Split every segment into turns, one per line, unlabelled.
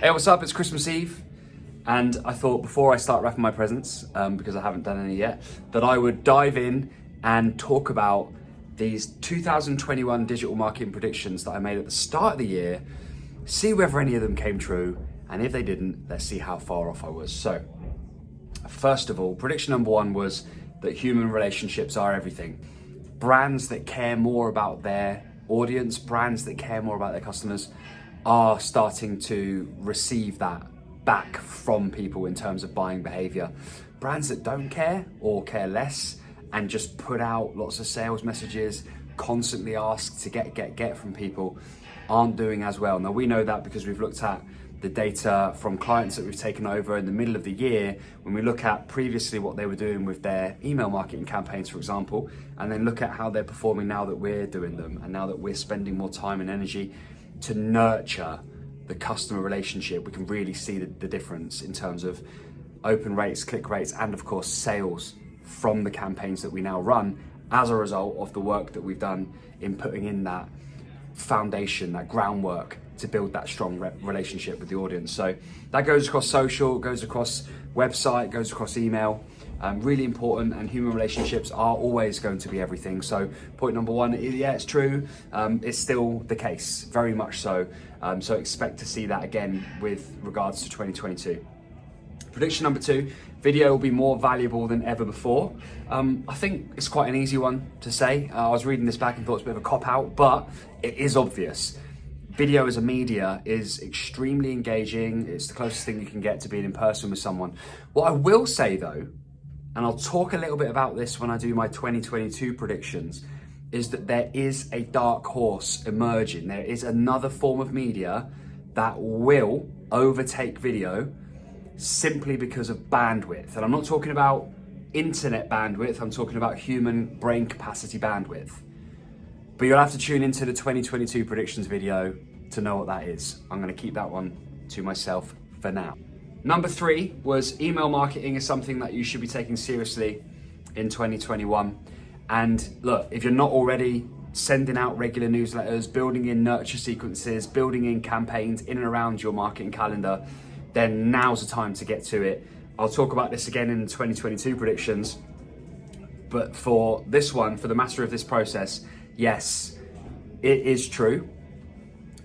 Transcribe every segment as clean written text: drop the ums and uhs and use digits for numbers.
Hey, what's up? It's Christmas Eve, and I thought before I start wrapping my presents, because I haven't done any yet, that I would dive in and talk about these 2021 digital marketing predictions that I made at the start of the year, see whether any of them came true, and if they didn't, let's see how far off I was. So, first of all, prediction number one was that human relationships are everything. Brands that care more about their audience, brands that care more about their customers, are starting to receive that back from people in terms of buying behavior. Brands that don't care or care less and just put out lots of sales messages, constantly ask to get from people, aren't doing as well. Now we know that because we've looked at the data from clients that we've taken over in the middle of the year, when we look at previously what they were doing with their email marketing campaigns, for example, and then look at how they're performing now that we're doing them and now that we're spending more time and energy to nurture the customer relationship. We can really see the difference in terms of open rates, click rates, and of course sales from the campaigns that we now run as a result of the work that we've done in putting in that foundation, that groundwork to build that strong relationship with the audience. So that goes across social, goes across website, goes across email. Really important, and human relationships are always going to be everything. So point number one, yeah, it's true. It's still the case, very much so. So expect to see that again with regards to 2022. Prediction number two, video will be more valuable than ever before. I think it's quite an easy one to say. I was reading this back and thought it's a bit of a cop-out, but it is obvious. Video as a media is extremely engaging. It's the closest thing you can get to being in person with someone. What I will say though, and I'll talk a little bit about this when I do my 2022 predictions, is that there is a dark horse emerging. There is another form of media that will overtake video simply because of bandwidth. And I'm not talking about internet bandwidth, I'm talking about human brain capacity bandwidth. But you'll have to tune into the 2022 predictions video to know what that is. I'm gonna keep that one to myself for now. Number three was email marketing is something that you should be taking seriously in 2021. And look, if you're not already sending out regular newsletters, building in nurture sequences, building in campaigns in and around your marketing calendar, then now's the time to get to it. I'll talk about this again in 2022 predictions. But for this one, for the matter of this process, yes, it is true.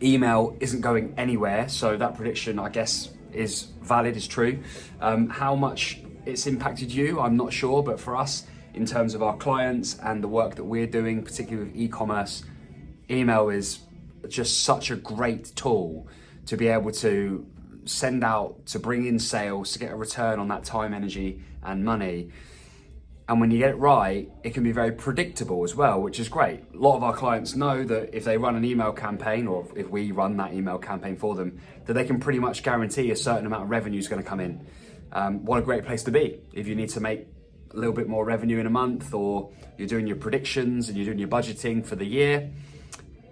Email isn't going anywhere. So that prediction, I guess, is valid, is true. How much it's impacted you, I'm not sure, but for us, in terms of our clients and the work that we're doing, particularly with e-commerce, email is just such a great tool to be able to send out, to bring in sales, to get a return on that time, energy, and money. And when you get it right, it can be very predictable as well, which is great. A lot of our clients know that if they run an email campaign, or if we run that email campaign for them, that they can pretty much guarantee a certain amount of revenue is going to come in. What a great place to be if you need to make a little bit more revenue in a month, or you're doing your predictions and you're doing your budgeting for the year.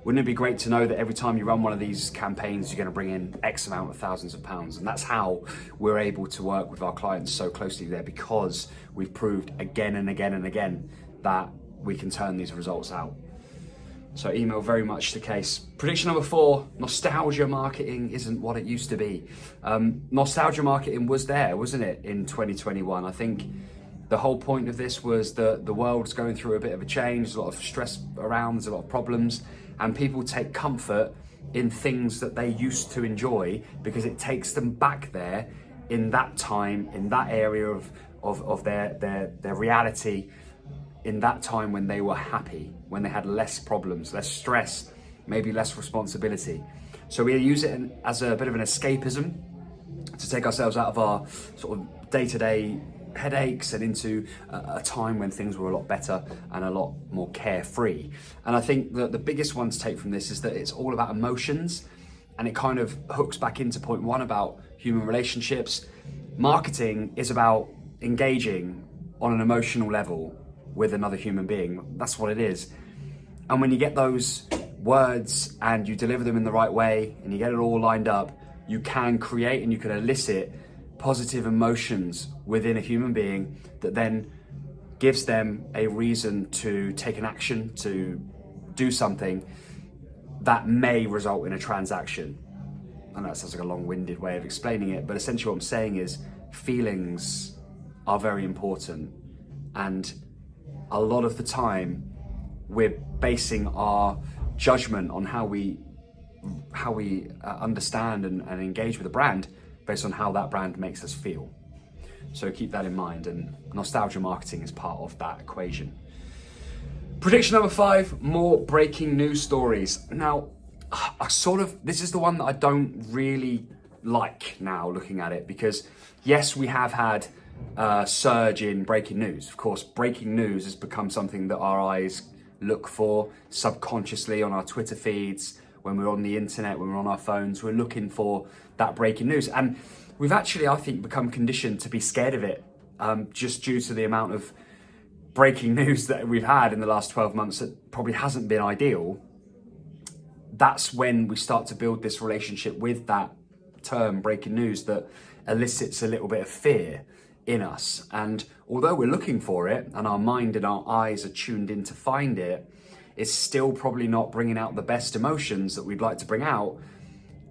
Wouldn't it be great to know that every time you run one of these campaigns, you're going to bring in X amount of thousands of pounds? And that's how we're able to work with our clients so closely there, because we've proved again and again and again that we can turn these results out. So email, very much the case. Prediction number four, nostalgia marketing isn't what it used to be. Nostalgia marketing was there, wasn't it, in 2021? I think the whole point of this was that the world's going through a bit of a change, there's a lot of stress around, there's a lot of problems, and people take comfort in things that they used to enjoy because it takes them back there in that time, in that area of their reality, in that time when they were happy, when they had less problems, less stress, maybe less responsibility. So we use it as a bit of an escapism to take ourselves out of our sort of day-to-day headaches and into a time when things were a lot better and a lot more carefree. And I think that the biggest one to take from this is that it's all about emotions, and it kind of hooks back into point one about human relationships. Marketing is about engaging on an emotional level with another human being. That's what it is. And when you get those words and you deliver them in the right way and you get it all lined up, you can create and you can elicit positive emotions within a human being that then gives them a reason to take an action, to do something that may result in a transaction. I know that sounds like a long-winded way of explaining it, but essentially what I'm saying is feelings are very important. And a lot of the time we're basing our judgment on how we understand and engage with a brand based on how that brand makes us feel. So keep that in mind, and nostalgia marketing is part of that equation. Prediction number 5, more breaking news stories. Now, this is the one that I don't really like now looking at it, because yes, we have had a surge in breaking news. Of course, breaking news has become something that our eyes look for subconsciously on our Twitter feeds, when we're on the internet, when we're on our phones, we're looking for that breaking news. And we've actually, I think, become conditioned to be scared of it, just due to the amount of breaking news that we've had in the last 12 months that probably hasn't been ideal. That's when we start to build this relationship with that term, breaking news, that elicits a little bit of fear in us. And although we're looking for it and our mind and our eyes are tuned in to find it, it's still probably not bringing out the best emotions that we'd like to bring out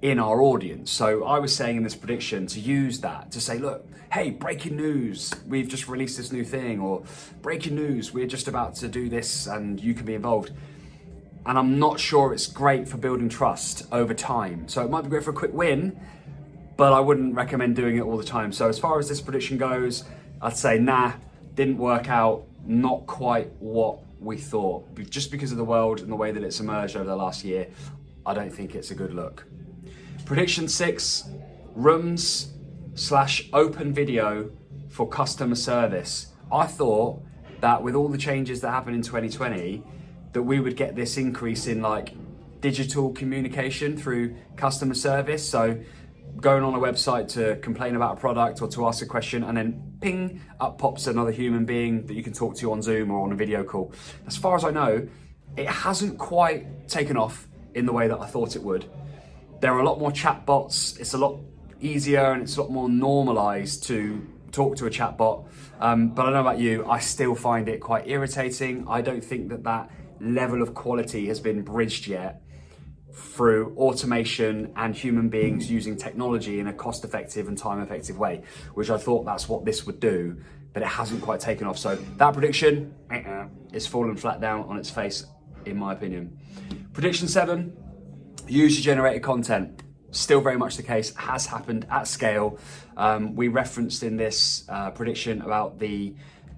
in our audience. So I was saying in this prediction to use that to say, look, hey, breaking news, we've just released this new thing, or breaking news, we're just about to do this and you can be involved. And I'm not sure it's great for building trust over time. So it might be great for a quick win, but I wouldn't recommend doing it all the time. So as far as this prediction goes, I'd say, nah, didn't work out, not quite what we thought. Just because of the world and the way that it's emerged over the last year, I don't think it's a good look. Prediction 6, rooms/open video for customer service. I thought that with all the changes that happened in 2020, that we would get this increase in like digital communication through customer service. So going on a website to complain about a product or to ask a question, and then ping, up pops another human being that you can talk to on Zoom or on a video call. As far as I know, it hasn't quite taken off in the way that I thought it would. There are a lot more chat bots. It's a lot easier and it's a lot more normalized to talk to a chat bot. But I don't know about you, I still find it quite irritating. I don't think that level of quality has been bridged yet through automation and human beings using technology in a cost-effective and time-effective way, which I thought that's what this would do, but it hasn't quite taken off. So that prediction is fallen flat down on its face, in my opinion. Prediction 7, user-generated content. Still very much the case, has happened at scale. We referenced in this prediction about the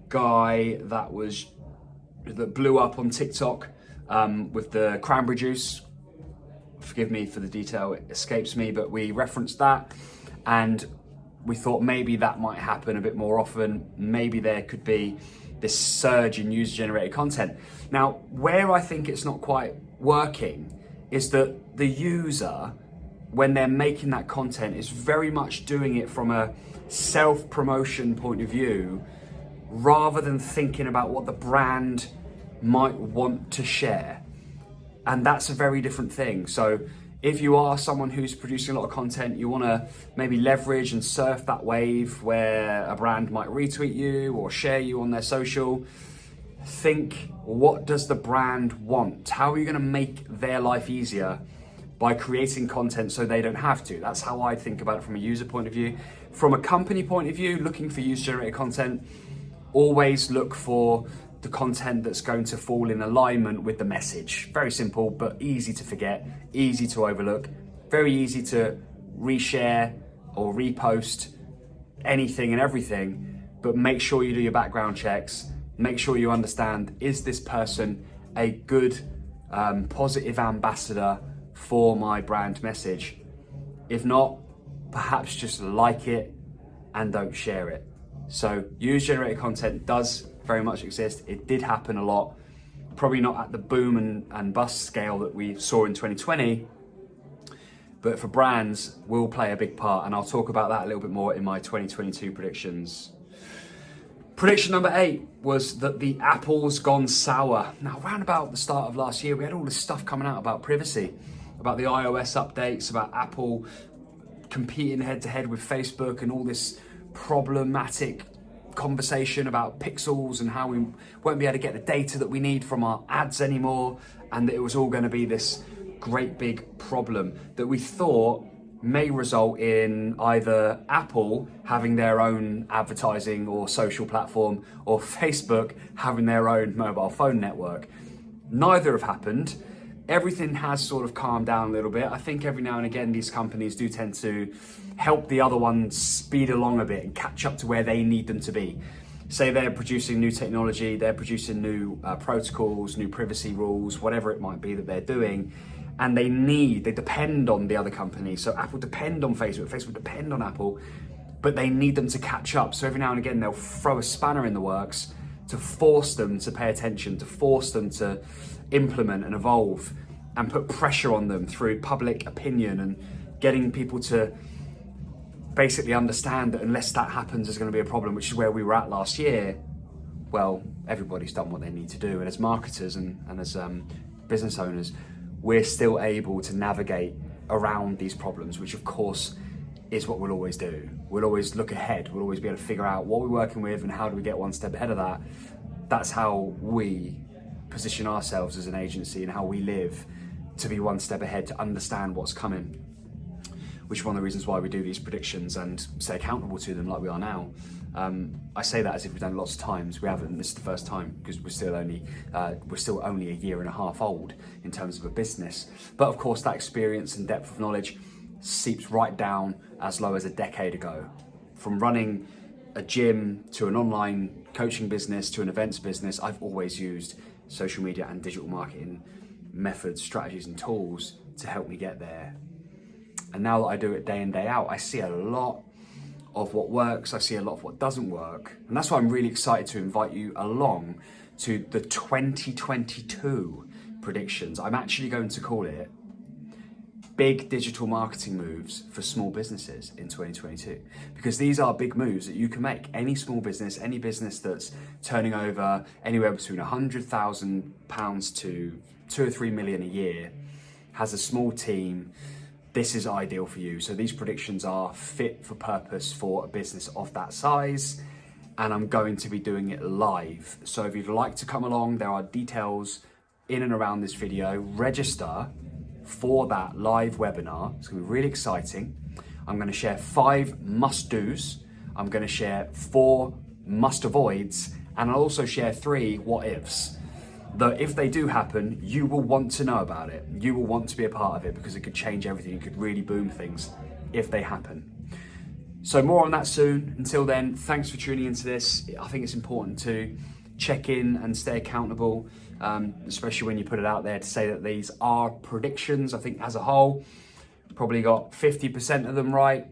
guy that blew up on TikTok with the cranberry juice. Forgive me for the detail, it escapes me, but we referenced that and we thought maybe that might happen a bit more often. Maybe there could be this surge in user-generated content. Now, where I think it's not quite working is that the user, when they're making that content, is very much doing it from a self-promotion point of view, rather than thinking about what the brand might want to share. And that's a very different thing. So if you are someone who's producing a lot of content, you want to maybe leverage and surf that wave where a brand might retweet you or share you on their social, think, what does the brand want? How are you going to make their life easier by creating content so they don't have to? That's how I think about it from a user point of view. From a company point of view, looking for user-generated content, always look for the content that's going to fall in alignment with the message. Very simple, but easy to forget, easy to overlook, very easy to reshare or repost anything and everything, but make sure you do your background checks. Make sure you understand, is this person a good, positive ambassador for my brand message? If not, perhaps just like it and don't share it. So user-generated content does very much exist. It did happen a lot, probably not at the boom and bust scale that we saw in 2020, but for brands will play a big part. And I'll talk about that a little bit more in my 2022 predictions. Prediction number 8 was that the Apple's gone sour. Now, around about the start of last year, we had all this stuff coming out about privacy, about the iOS updates, about Apple competing head to head with Facebook, and all this problematic conversation about pixels and how we won't be able to get the data that we need from our ads anymore, and that it was all going to be this great big problem that we thought may result in either Apple having their own advertising or social platform or Facebook having their own mobile phone network. Neither have happened. Everything has sort of calmed down a little bit. I think every now and again these companies do tend to help the other ones speed along a bit and catch up to where they need them to be. Say they're producing new technology, they're producing new protocols, new privacy rules, whatever it might be that they're doing, and they depend on the other companies. So Apple depend on Facebook, Facebook depend on Apple, but they need them to catch up. So every now and again they'll throw a spanner in the works to force them to pay attention, to force them to implement and evolve and put pressure on them through public opinion and getting people to basically understand that unless that happens, there's going to be a problem, which is where we were at last year. Well, everybody's done what they need to do. And as marketers and as business owners, we're still able to navigate around these problems, which of course is what we'll always do. We'll always look ahead. We'll always be able to figure out what we're working with and how do we get one step ahead of that. That's how we position ourselves as an agency and how we live, to be one step ahead, to understand what's coming, which is one of the reasons why we do these predictions and stay accountable to them like we are now. I say that as if we've done lots of times. We haven't. This is the first time because we're still only a year and a half old in terms of a business. But of course, that experience and depth of knowledge seeps right down as low as a decade ago. From running a gym to an online coaching business to an events business, I've always used social media and digital marketing methods, strategies and tools to help me get there. And now that I do it day in, day out, I see a lot of what works, I see a lot of what doesn't work. And that's why I'm really excited to invite you along to the 2022 predictions. I'm actually going to call it Big Digital Marketing Moves for Small Businesses in 2022. Because these are big moves that you can make. Any small business, any business that's turning over anywhere between £100,000 to 2 or 3 million a year, has a small team, this is ideal for you. So these predictions are fit for purpose for a business of that size, and I'm going to be doing it live. So if you'd like to come along, there are details in and around this video. Register for that live webinar. It's gonna be really exciting. I'm gonna share 5 must-dos. I'm gonna share 4 must-avoids, and I'll also share 3 what-ifs. That if they do happen, you will want to know about it. You will want to be a part of it because it could change everything. It could really boom things if they happen. So more on that soon. Until then, thanks for tuning into this. I think it's important to check in and stay accountable, especially when you put it out there to say that these are predictions. I think as a whole, probably got 50% of them right.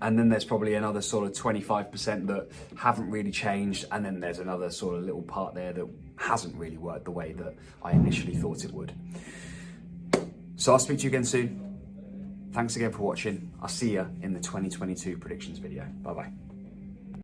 And then there's probably another sort of 25% that haven't really changed. And then there's another sort of little part there that hasn't really worked the way that I initially thought it would. So I'll speak to you again soon. Thanks again for watching. I'll see you in the 2022 predictions video. Bye-bye.